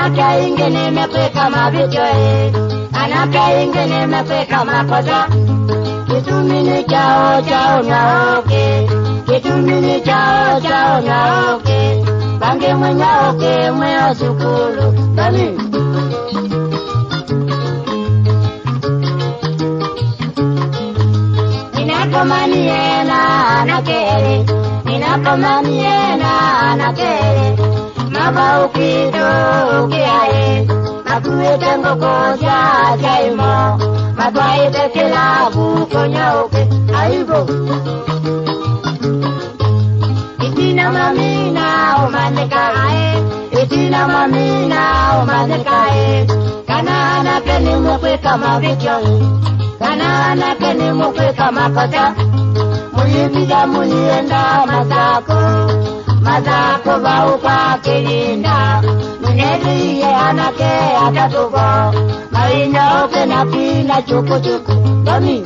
Anaka ingene mekweka mabichoe, anaka ingene mekweka makosa. Kitumini chao chao nyaoke, kitumini chao chao nyaoke. Bange mwenyaoke mweo sukulu, dani. Ninakomaniena anakere, ninakomaniena anakere. Maba ukido ukiae, makuete ngokoja jaimo. Matwaite kilabu konyoke, aibo. Itina mamina umanekae, itina mamina umanekae. Kanana keni mukwe kama vichoi, kanana keni mukwe kama kota. Mulipida mulienda mazako, mazako bauka kilinda. Munedi ye anake atatuko, marina oke na pina chuku chuku. Dami.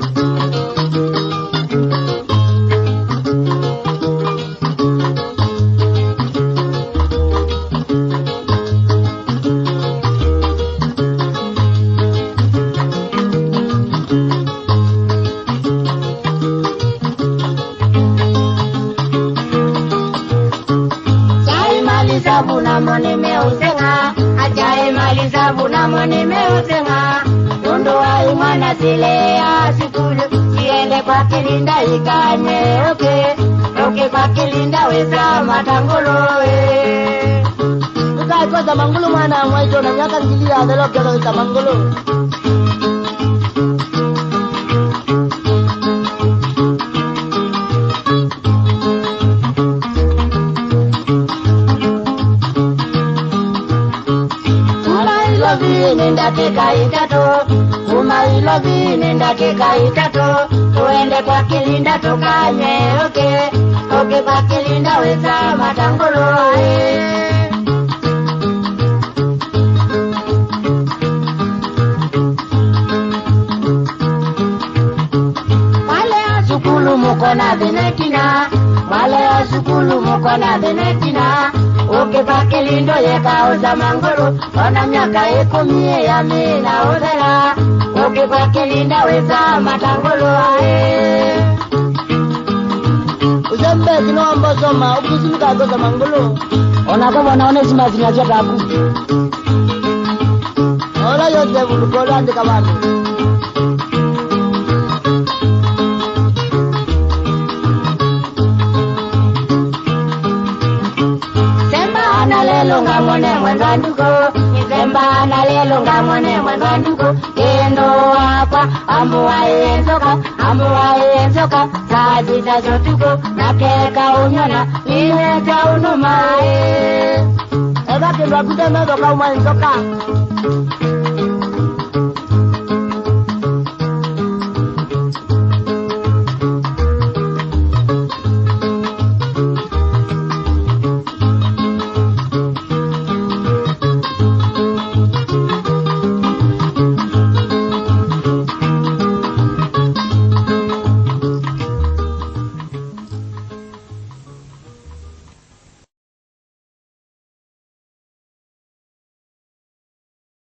Buna mone meuzenga, ajae mali za buna mone meuzenga. Nondo wa imana zile ya sikulu, siende kwa kilinda ikanye oke kwa kilinda weza matangolo Uka iko za mangulu mwana mwaito na nyaka njili ya dhelo kelo za mangulu. Nenda keka itato, umailovi nenda keka itato. Tuende kwa kilinda tukanye oke kwa kilinda weza matangolo Wale asukulu mukona benekina, wale asukulu mukona benekina. Oke kwa kilindo yeka oza mangolo, ona miaka 10 ya mina odela. Oke kwa kilinda weza matangolo Uzembe kino ambosoma, ukizimika goza mangolo. Ona kama naonezi mazina jota abu. Ola yote bulukolo ande kabano. Lelo ngamone mwendanduko, Nizemba na lelo ngamone mwendanduko. Kendo hapa amuwa enzoka, sajita zotuko, nakeka unyona, ileta unumae. Eba kendo akute mezo kama enzoka.